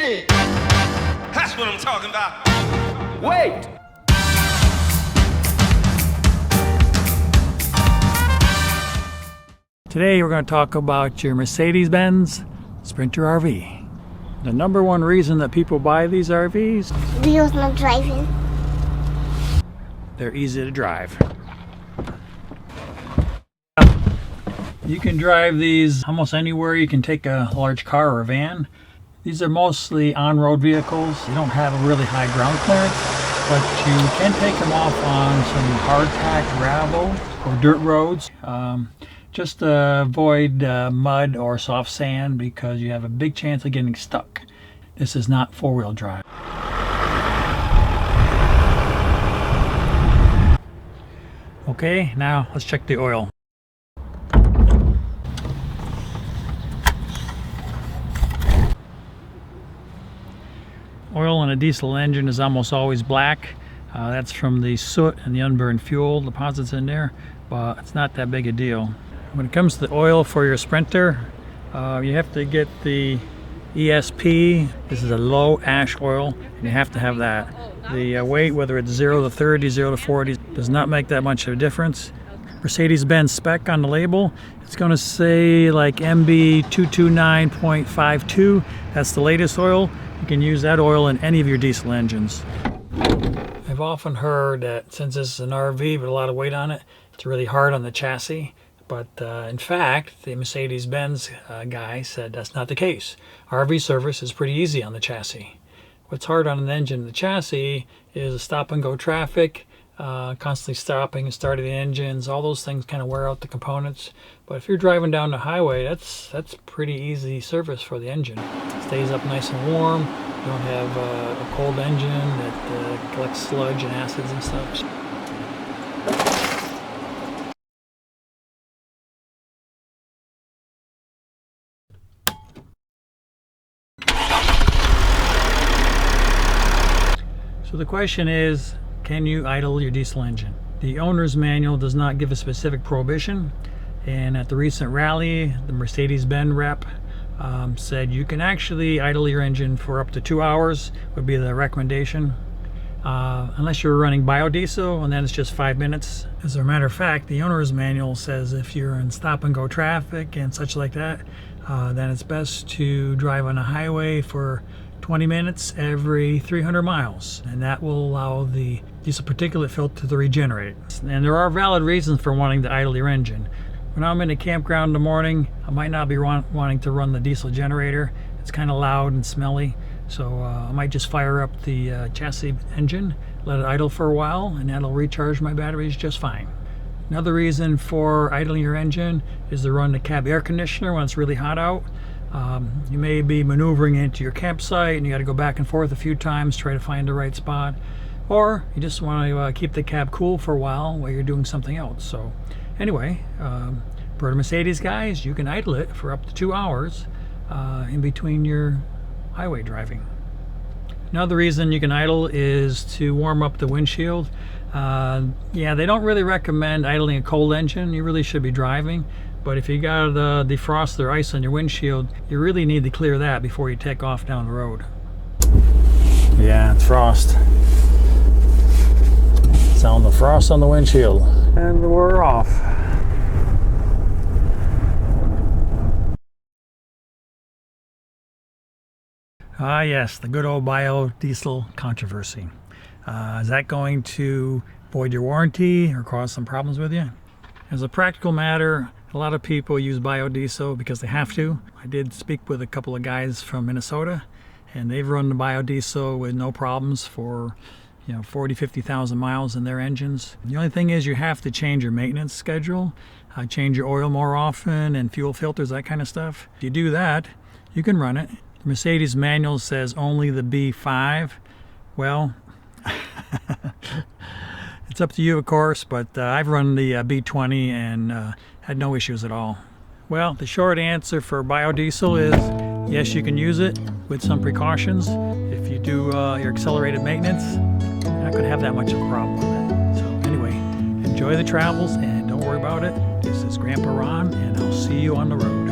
shit. That's what I'm talking about. Wait. Today we're going to talk about your Mercedes-Benz Sprinter RV. The number one reason that people buy these RVs, Wheels not driving. they're easy to drive. You can drive these almost anywhere. You can take a large car or a van. These are mostly on-road vehicles. You don't have a really high ground clearance, but you can take them off on some hard-packed gravel or dirt roads. Just avoid mud or soft sand because you have a big chance of getting stuck. This is not four-wheel drive. Okay, now let's check the oil. Oil in a diesel engine is almost always black. That's from the soot and the unburned fuel deposits in there, but it's not that big a deal. When it comes to the oil for your Sprinter, you have to get the ESP. This is a low ash oil, and you have to have that. The weight, whether it's 0 to 30, 0 to 40, does not make that much of a difference. Mercedes-Benz spec on the label, it's going to say like MB229.52. That's the latest oil. You can use that oil in any of your diesel engines. I've often heard that since this is an RV with a lot of weight on it, it's really hard on the chassis. But in fact, the Mercedes-Benz guy said that's not the case. RV service is pretty easy on the chassis. What's hard on an engine and the chassis is stop and go traffic, constantly stopping and starting the engines. All those things kind of wear out the components. But if you're driving down the highway, that's pretty easy service for the engine. It stays up nice and warm. You don't have a cold engine that collects sludge and acids and stuff. So the question is, can you idle your diesel engine? The owner's manual does not give a specific prohibition, and at the recent rally, the Mercedes-Benz rep said you can actually idle your engine for up to 2 hours, would be the recommendation, unless you're running biodiesel, and then it's just 5 minutes. As a matter of fact, the owner's manual says if you're in stop and go traffic and such like that, then it's best to drive on a highway for 20 minutes every 300 miles, and that will allow the diesel particulate filter to regenerate. And there are valid reasons for wanting to idle your engine. When I'm in a campground in the morning, I might not be wanting to run the diesel generator. It's kind of loud and smelly, so I might just fire up the chassis engine, let it idle for a while, and that'll recharge my batteries just fine. Another reason for idling your engine is to run the cab air conditioner when it's really hot out. You may be maneuvering into your campsite and you got to go back and forth a few times, try to find the right spot, or you just want to keep the cab cool for a while you're doing something else. So anyway, for the Mercedes guys, you can idle it for up to 2 hours in between your highway driving. Another reason you can idle is to warm up the windshield. Yeah, they don't really recommend idling a cold engine. You really should be driving. But if you got defrost or ice on your windshield, you really need to clear that before you take off down the road. Yeah, it's frost. Sound the frost on the windshield. And we're off. Ah yes, the good old biodiesel controversy. Is that going to void your warranty or cause some problems with you? As a practical matter, a lot of people use biodiesel because they have to. I did speak with a couple of guys from Minnesota, and they've run the biodiesel with no problems for 40, 50,000 miles in their engines. The only thing is you have to change your maintenance schedule, change your oil more often and fuel filters, that kind of stuff. If you do that, you can run it. The Mercedes manual says only the B5. Well, it's up to you, of course, but I've run the B20 and had no issues at all. Well, the short answer for biodiesel is yes, you can use it with some precautions. If you do your accelerated maintenance, you're not going to have that much of a problem with it. So anyway, enjoy the travels and don't worry about it. This is Grandpa Ron, and I'll see you on the road.